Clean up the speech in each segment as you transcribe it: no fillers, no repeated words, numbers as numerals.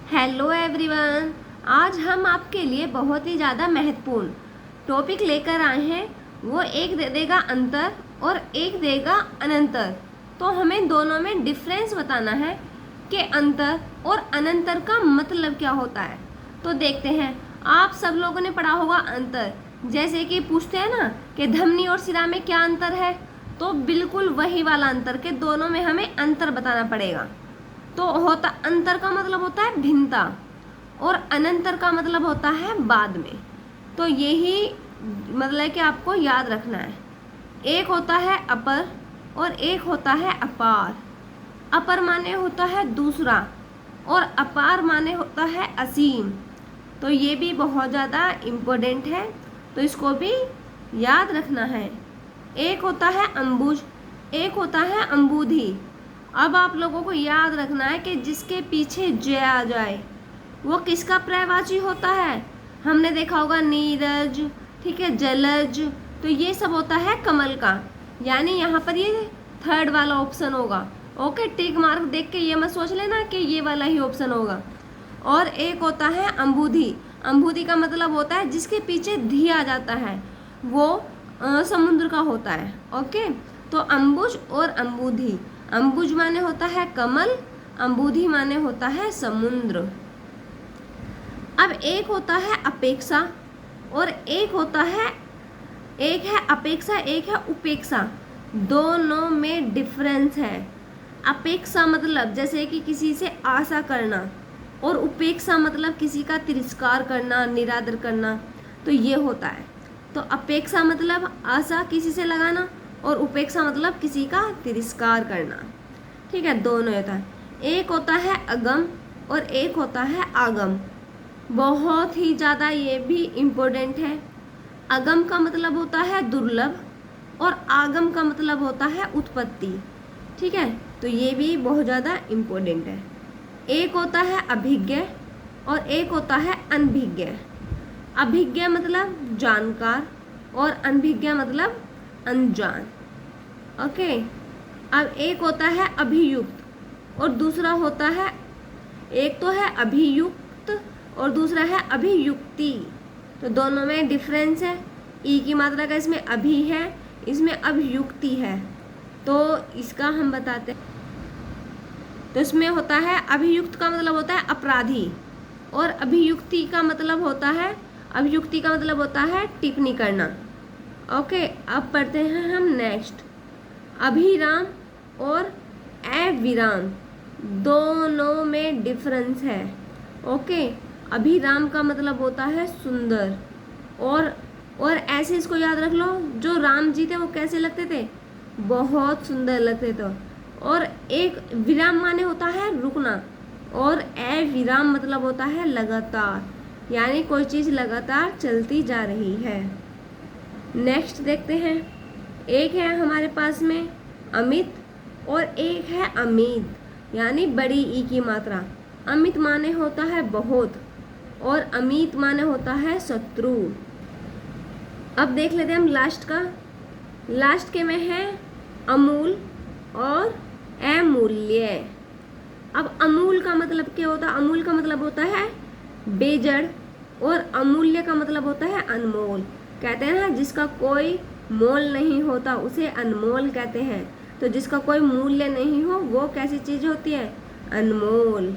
Hello everyone. आज हम आपके लिए बहुत ही ज़्यादा महत्वपूर्ण टॉपिक लेकर आए हैं। वो एक दे देगा अंतर और एक देगा अनंतर। तो हमें दोनों में डिफरेंस बताना है कि अंतर और अनंतर का मतलब क्या होता है। तो देखते हैं, आप सब लोगों ने पढ़ा होगा अंतर। जैसे कि पूछते हैं ना कि धमनी और सिरा में क्या अंतर है, तो बिल्कुल वही वाला अंतर के दोनों में हमें अंतर बताना पड़ेगा। तो होता अंतर का मतलब होता है भिन्नता और अनंतर का मतलब होता है बाद में। तो यही मतलब कि आपको याद रखना है। एक होता है अपर और एक होता है अपार। अपर माने होता है दूसरा और अपार माने होता है असीम। तो ये भी बहुत ज़्यादा इम्पोर्टेंट है, तो इसको भी याद रखना है। एक होता है अम्बुज, एक होता है अम्बुधि। अब आप लोगों को याद रखना है कि जिसके पीछे ज आ जाए वो किसका पर्यायवाची होता है। हमने देखा होगा नीरज, ठीक है, जलज, तो ये सब होता है कमल का। यानी यहाँ पर ये थर्ड वाला ऑप्शन होगा। ओके, टिक मार्क देख के ये मत सोच लेना कि ये वाला ही ऑप्शन होगा। और एक होता है अम्बुधि। अम्बुधि का मतलब होता है जिसके पीछे धी आ जाता है, वो समुद्र का होता है। ओके, तो अम्बुज और अम्बुधि। अम्बुज माने होता है कमल, अम्बुधि माने होता है समुद्र। अब एक होता है अपेक्षा और एक होता है, एक है अपेक्षा एक है उपेक्षा। दोनों में डिफरेंस है। अपेक्षा मतलब जैसे कि किसी से आशा करना और उपेक्षा मतलब किसी का तिरस्कार करना, निरादर करना। तो ये होता है। तो अपेक्षा मतलब आशा किसी से लगाना और उपेक्षा मतलब किसी का तिरस्कार करना। ठीक है, दोनों होता है। एक होता है अगम और एक होता है आगम। बहुत ही ज़्यादा ये भी इम्पोर्टेंट है। अगम का मतलब होता है दुर्लभ और आगम का मतलब होता है उत्पत्ति। ठीक है, तो ये भी बहुत ज़्यादा इम्पोर्टेंट है। एक होता है अभिज्ञ और एक होता है अनभिज्ञ। अभिज्ञ मतलब जानकार और अनभिज्ञ मतलब अनजान। ओके, अब एक होता है अभियुक्त और दूसरा होता है, एक तो है अभियुक्त और दूसरा है अभियुक्ति। तो दोनों में डिफरेंस है। ई की मात्रा का इसमें अभि है, इसमें अभियुक्ति है। तो इसका हम बताते हैं। तो इसमें होता है अभियुक्त का मतलब होता है अपराधी और अभियुक्ति का मतलब होता है, अभियुक्ति का मतलब होता है टिप्पणी करना। ओके, अब पढ़ते हैं हम नेक्स्ट। अभिराम और अविराम दोनों में डिफरेंस है। ओके, अभिराम का मतलब होता है सुंदर और ऐसे इसको याद रख लो, जो राम जी थे वो कैसे लगते थे, बहुत सुंदर लगते थे। और एक विराम माने होता है रुकना और अविराम मतलब होता है लगातार, यानी कोई चीज़ लगातार चलती जा रही है। नेक्स्ट देखते हैं। एक है हमारे पास में अमित और एक है अमीद, यानी बड़ी ई की मात्रा। अमित माने होता है बहुत और अमीत माने होता है शत्रु। अब देख लेते हैं हम लास्ट का। लास्ट के में है अमूल और अमूल्य। अब अमूल का मतलब क्या होता है? अमूल का मतलब होता है बेजड़ और अमूल्य का मतलब होता है अनमोल। कहते हैं ना, जिसका कोई मोल नहीं होता उसे अनमोल कहते हैं। तो जिसका कोई मूल्य नहीं हो वो कैसी चीज होती है? अनमोल।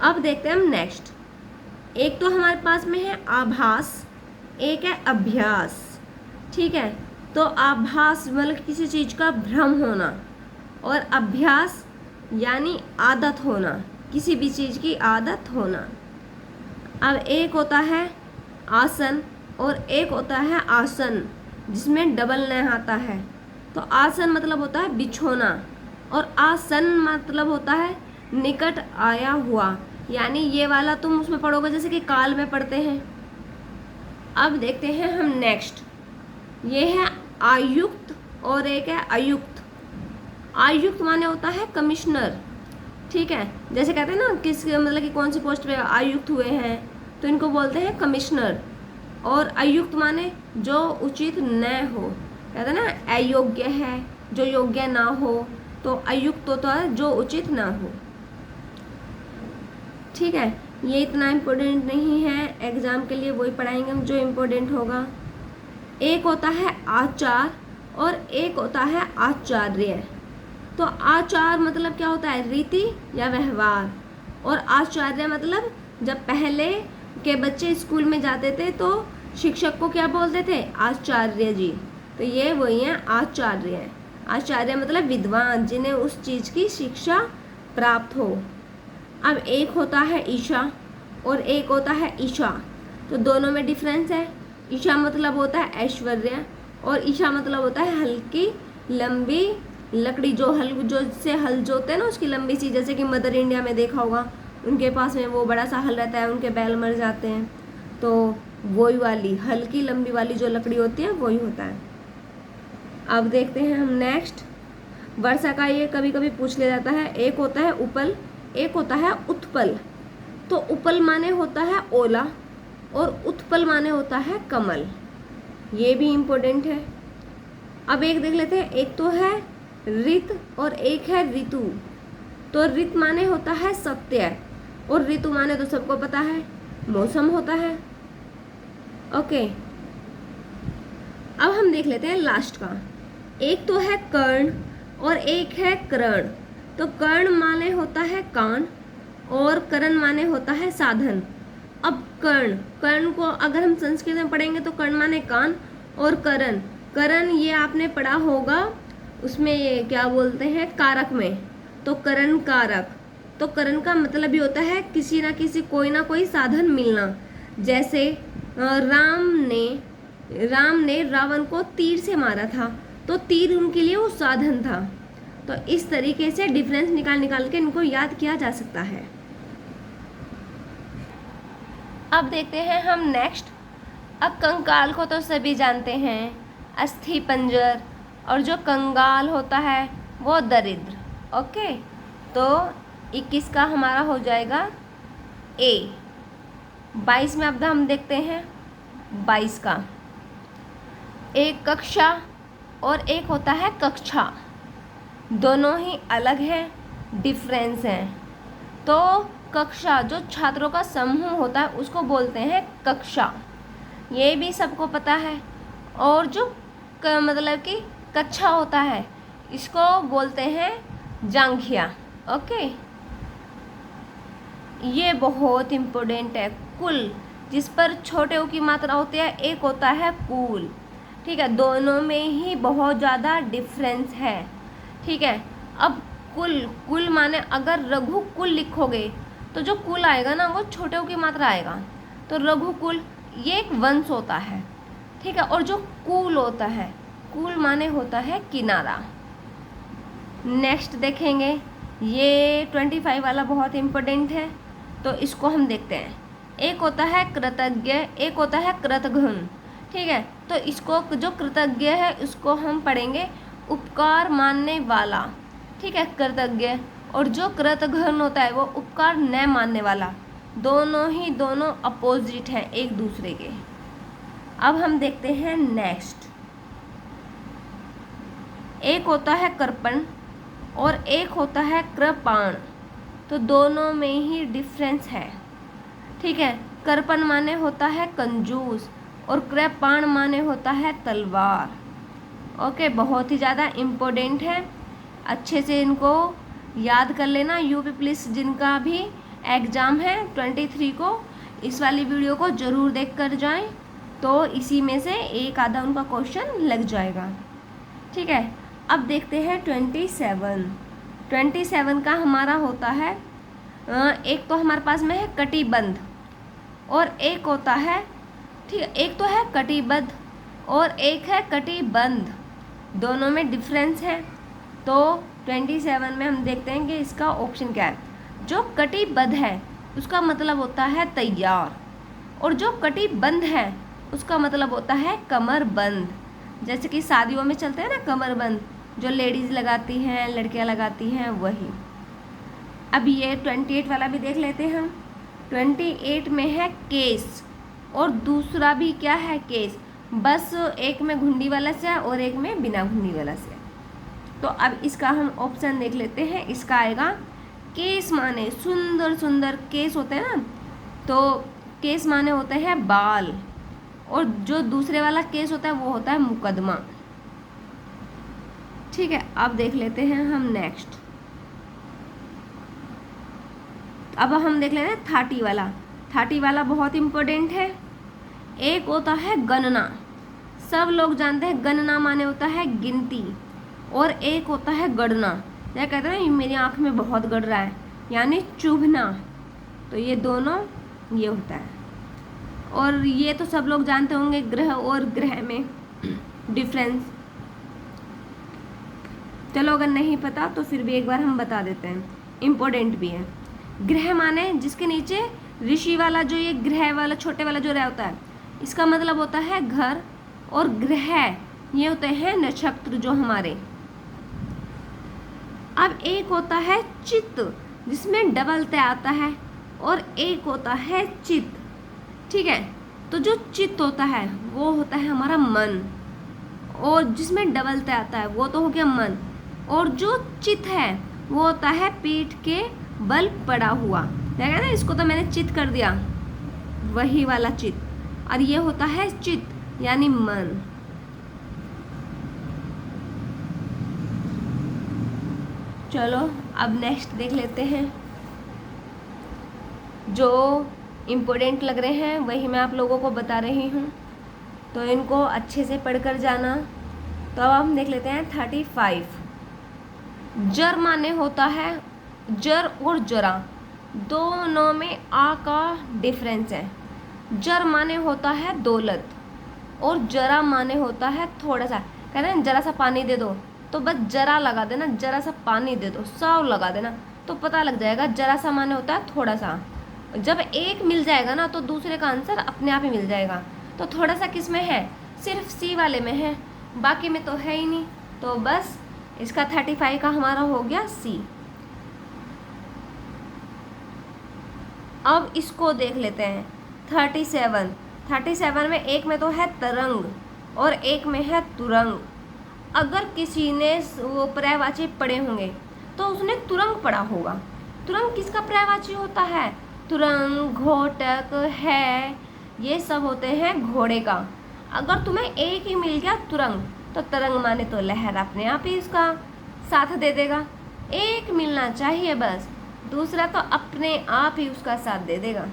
अब देखते हैं हम नेक्स्ट। एक तो हमारे पास में है आभास, एक है अभ्यास। ठीक है, तो आभास मतलब किसी चीज का भ्रम होना और अभ्यास यानी आदत होना, किसी भी चीज की आदत होना। अब एक होता है आसन और एक होता है आसन, जिसमें डबल न आता है। तो आसन मतलब होता है बिछोना और आसन मतलब होता है निकट आया हुआ, यानी ये वाला तुम उसमें पढ़ोगे जैसे कि काल में पढ़ते हैं। अब देखते हैं हम नेक्स्ट। ये है आयुक्त और एक है आयुक्त। आयुक्त माने होता है कमिश्नर। ठीक है, जैसे कहते हैं ना किस मतलब कि कौन सी पोस्ट पे आयुक्त हुए हैं, तो इनको बोलते हैं कमिश्नर। और अयुक्त माने जो उचित न हो, कहते हैं ना अयोग्य है, जो योग्य ना हो, तो अयुक्त होता है जो उचित ना हो। ठीक है, ये इतना इम्पोर्टेंट नहीं है, एग्ज़ाम के लिए वही पढ़ाएंगे हम जो इम्पोर्टेंट होगा। एक होता है आचार और एक होता है आचार्य। तो आचार मतलब क्या होता है, रीति या व्यवहार, और आचार्य मतलब जब पहले के बच्चे स्कूल में जाते थे तो शिक्षक को क्या बोलते थे, आचार्य जी। तो ये वही है आचार्य। आचार्य मतलब विद्वान, जिन्हें उस चीज़ की शिक्षा प्राप्त हो। अब एक होता है ईशा और एक होता है ईशा, तो दोनों में डिफरेंस है। ईशा मतलब होता है ऐश्वर्य और ईशा मतलब होता है हल्की लंबी लकड़ी, जो से हल जोते हैं ना, उसकी लंबी सी, जैसे कि मदर इंडिया में देखा होगा, उनके पास में वो बड़ा सा हल रहता है, उनके बैल मर जाते हैं, तो वही वाली हल्की लंबी वाली जो लकड़ी होती है वही होता है। अब देखते हैं हम नेक्स्ट, वर्षा का ये कभी कभी पूछ लिया जाता है। एक होता है उपल, एक होता है उत्पल। तो उपल माने होता है ओला और उत्पल माने होता है कमल, ये भी इम्पोर्टेंट है। अब एक देख लेते हैं, एक तो है ऋत और एक है ऋतु। तो ऋत माने होता है सत्य और ऋतु माने तो सबको पता है मौसम होता है। ओके, अब हम देख लेते हैं लास्ट का। एक तो है कर्ण और एक है करण। तो कर्ण माने होता है कान और करण माने होता है साधन। अब कर्ण को अगर हम संस्कृत में पढ़ेंगे तो कर्ण माने कान, और करण ये आपने पढ़ा होगा, उसमें ये क्या बोलते हैं, कारक में, तो करण कारक। तो करण का मतलब ही होता है किसी ना किसी, कोई ना कोई साधन मिलना। जैसे राम ने रावण को तीर से मारा था, तो तीर उनके लिए वो साधन था। तो इस तरीके से डिफरेंस निकाल के इनको याद किया जा सकता है। अब देखते हैं हम नेक्स्ट। अब कंकाल को तो सभी जानते हैं, अस्थि पंजर, और जो कंगाल होता है वो दरिद्र। ओके, तो 21 का हमारा हो जाएगा ए। 22 में अब हम देखते हैं 22 का। एक कक्षा और एक होता है कक्षा, दोनों ही अलग हैं, डिफरेंस हैं। तो कक्षा जो छात्रों का समूह होता है उसको बोलते हैं कक्षा, ये भी सबको पता है। और जो मतलब कि कक्षा होता है इसको बोलते हैं जांघिया। ओके, ये बहुत इम्पोर्टेंट है। कुल, जिस पर छोटे ऊ की मात्रा होती है, एक होता है कुल। ठीक है, दोनों में ही बहुत ज़्यादा डिफरेंस है। ठीक है, अब कुल माने अगर रघु कुल लिखोगे तो जो कुल आएगा ना वो छोटे ऊ की मात्रा आएगा, तो रघुकुल ये एक वंश होता है। ठीक है, और जो कुल होता है, कुल माने होता है किनारा। नेक्स्ट देखेंगे, ये 25 वाला बहुत इम्पोर्टेंट है, तो इसको हम देखते हैं। एक होता है कृतज्ञ, एक होता है कृतघ्न। ठीक है, तो इसको जो कृतज्ञ है उसको हम पढ़ेंगे उपकार मानने वाला। ठीक है, कृतज्ञ। और जो कृतघ्न होता है वो उपकार न मानने वाला। दोनों अपोजिट हैं एक दूसरे के। अब हम देखते हैं नेक्स्ट। एक होता है कृपण और एक होता है कृपाण, तो दोनों में ही डिफरेंस है। ठीक है, कृपण माने होता है कंजूस और कृपाण माने होता है तलवार। ओके, बहुत ही ज़्यादा इम्पोर्टेंट है, अच्छे से इनको याद कर लेना। यूपी पुलिस जिनका भी एग्ज़ाम है 23 को, इस वाली वीडियो को ज़रूर देख कर जाएँ, तो इसी में से एक आधा उनका क्वेश्चन लग जाएगा। ठीक है, अब देखते हैं 27 का हमारा होता है, एक तो हमारे पास में है कटिबंध और एक होता है, ठीक है, एक तो है कटिबद्ध और एक है कटिबंध, दोनों में डिफरेंस है। तो 27 में हम देखते हैं कि इसका ऑप्शन क्या है। जो कटिबद्ध है उसका मतलब होता है तैयार, और जो कटिबंध है उसका मतलब होता है कमरबंद। जैसे कि शादियों में चलते हैं ना कमरबंद, जो लेडीज़ लगाती हैं, लड़कियां लगाती हैं, वही। अब ये 28 वाला भी देख लेते हैं हम। 28 में है केस और दूसरा भी क्या है केस, बस एक में घुंडी वाला से है और एक में बिना घुंडी वाला से। तो अब इसका हम ऑप्शन देख लेते हैं, इसका आएगा केस माने सुंदर सुंदर केस होते हैं ना, तो केस माने होते हैं बाल, और जो दूसरे वाला केस होता है वो होता है मुकदमा। ठीक है, अब देख लेते हैं हम नेक्स्ट। अब हम देख लेते हैं 30 वाला। 30 वाला बहुत इम्पोर्टेंट है। एक होता है गणना, सब लोग जानते हैं गणना माने होता है गिनती, और एक होता है गणना, या कहते हैं ना मेरी आँख में बहुत गड़ रहा है, यानी चुभना। तो ये दोनों ये होता है। और ये तो सब लोग जानते होंगे ग्रह और ग्रह में डिफरेंस। चलो अगर नहीं पता तो फिर भी एक बार हम बता देते हैं, इम्पोर्टेंट भी है। ग्रह माने जिसके नीचे ऋषि वाला, जो ये ग्रह वाला छोटे वाला जो रह होता है, इसका मतलब होता है घर, और ग्रह ये होते हैं नक्षत्र जो हमारे। अब एक होता है चित्त, जिसमें डबल त आता है, और एक होता है चित्त। ठीक है, तो जो चित्त होता है वो होता है हमारा मन, और जिसमें डबल त आता है वो तो हो गया मन, और जो चित्त है वो होता है पीठ के बल पड़ा हुआ। देखा ना, इसको तो मैंने चित्त कर दिया, वही वाला चित्त, और ये होता है चित्त यानी मन। चलो अब नेक्स्ट देख लेते हैं। जो इम्पोर्टेंट लग रहे हैं वही मैं आप लोगों को बता रही हूँ, तो इनको अच्छे से पढ़कर जाना। तो अब हम देख लेते हैं 35। जर माने होता है, जर और जरा दोनों में आ का डिफरेंस है। जर माने होता है दौलत, और जरा माने होता है थोड़ा सा। कह रहे हैं जरा सा पानी दे दो, तो बस जरा लगा देना, जरा सा पानी दे दो, साव लगा देना, तो पता लग जाएगा। जरा सा माने होता है थोड़ा सा। जब एक मिल जाएगा ना तो दूसरे का आंसर अपने आप ही मिल जाएगा। तो थोड़ा सा किस में है? सिर्फ सी वाले में है, बाकी में तो है ही नहीं। तो बस इसका 35 का हमारा हो गया सी। अब इसको देख लेते हैं 37। 37 में एक में तो है तरंग और एक में है तुरंग। अगर किसी ने वो पर्यायवाची पढ़े होंगे तो उसने तुरंग पढ़ा होगा। तुरंग किसका पर्यायवाची होता है? तुरंग, घोटक, है, ये सब होते हैं घोड़े का। अगर तुम्हें एक ही मिल गया तुरंग, तो तरंग माने तो लहर अपने आप ही इसका साथ दे देगा। एक मिलना चाहिए बस, दूसरा तो अपने आप ही उसका साथ दे देगा।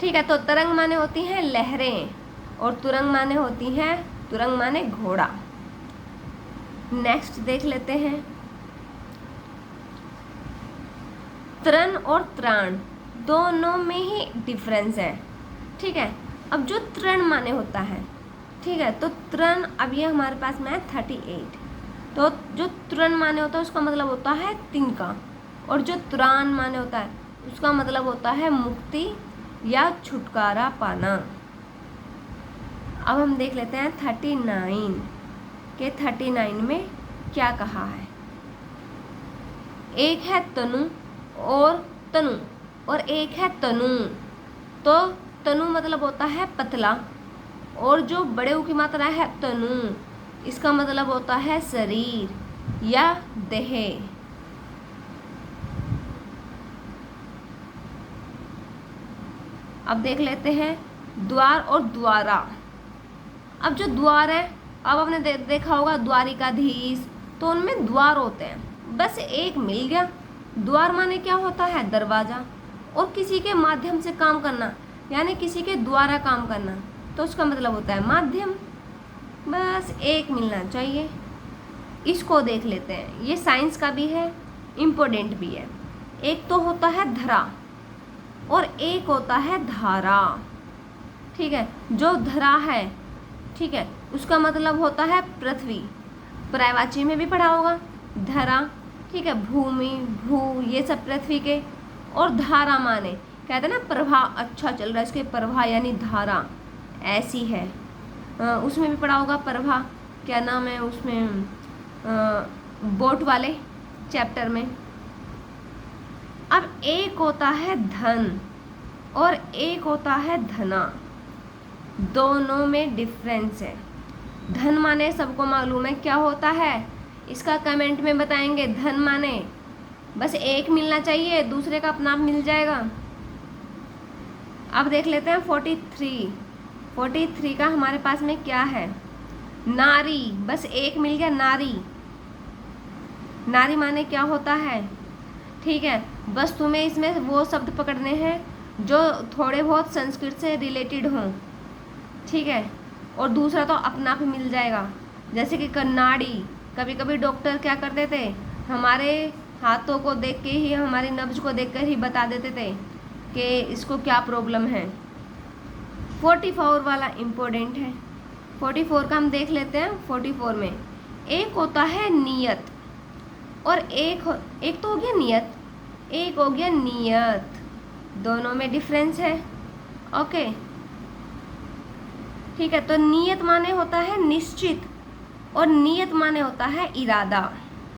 ठीक है, तो तरंग माने होती हैं लहरें और तुरंग माने होती हैं, तुरंग माने घोड़ा। नेक्स्ट देख लेते हैं तरण और त्राण, दोनों में ही डिफरेंस है। ठीक है, अब जो तरण माने होता है, ठीक है, तो तरण, अब ये हमारे पास में है 38। तो जो तरण माने होता है उसका मतलब होता है तिनका, और जो त्राण माने होता है उसका मतलब होता है मुक्ति या छुटकारा पाना। अब हम देख लेते हैं 39 के 39 में क्या कहा है। एक है तनु और एक है तनु। तो तनु मतलब होता है पतला, और जो बड़े ऊ की मात्रा है तनु, इसका मतलब होता है शरीर या देह। अब देख लेते हैं द्वार और द्वारा। अब जो द्वार है, अब आपने देखा होगा द्वारिकाधीश, तो उनमें द्वार होते हैं, बस एक मिल गया। द्वार माने क्या होता है? दरवाज़ा, और किसी के माध्यम से काम करना, यानी किसी के द्वारा काम करना, तो उसका मतलब होता है माध्यम। बस एक मिलना चाहिए। इसको देख लेते हैं, ये साइंस का भी है, इम्पोर्टेंट भी है। एक तो होता है धरा और एक होता है धारा। ठीक है, जो धरा है, ठीक है, उसका मतलब होता है पृथ्वी, पर्यायवाची में भी पढ़ा होगा धरा। ठीक है, भूमि, भू, ये सब पृथ्वी के। और धारा माने कहते हैं ना प्रवाह, अच्छा चल रहा है, इसके प्रवाह यानी धारा ऐसी है। उसमें भी पढ़ा होगा प्रवाह, क्या नाम है उसमें, बोट वाले चैप्टर में। अब एक होता है धन और एक होता है धना, दोनों में डिफरेंस है। धन माने सबको मालूम है क्या होता है, इसका कमेंट में बताएंगे। धन माने बस एक मिलना चाहिए, दूसरे का अपना आप मिल जाएगा। अब देख लेते हैं 43। 43 का हमारे पास में क्या है? नारी, बस एक मिल गया, नारी। नारी माने क्या होता है? ठीक है, बस तुम्हें इसमें वो शब्द पकड़ने हैं जो थोड़े बहुत संस्कृत से रिलेटेड हों, ठीक है। और दूसरा तो अपना आप मिल जाएगा, जैसे कि कन्नाड़ी। कभी कभी डॉक्टर क्या करते थे, हमारे हाथों को देख के ही, हमारी नब्ज को देखकर ही बता देते थे कि इसको क्या प्रॉब्लम है। 44 वाला इम्पोर्टेंट है। 44 का हम देख लेते हैं। 44 में एक होता है नियत और एक तो हो गया नियत, एक हो गया नियत, दोनों में डिफरेंस है। ओके, ठीक है। तो नियत माने होता है निश्चित और नियत माने होता है इरादा।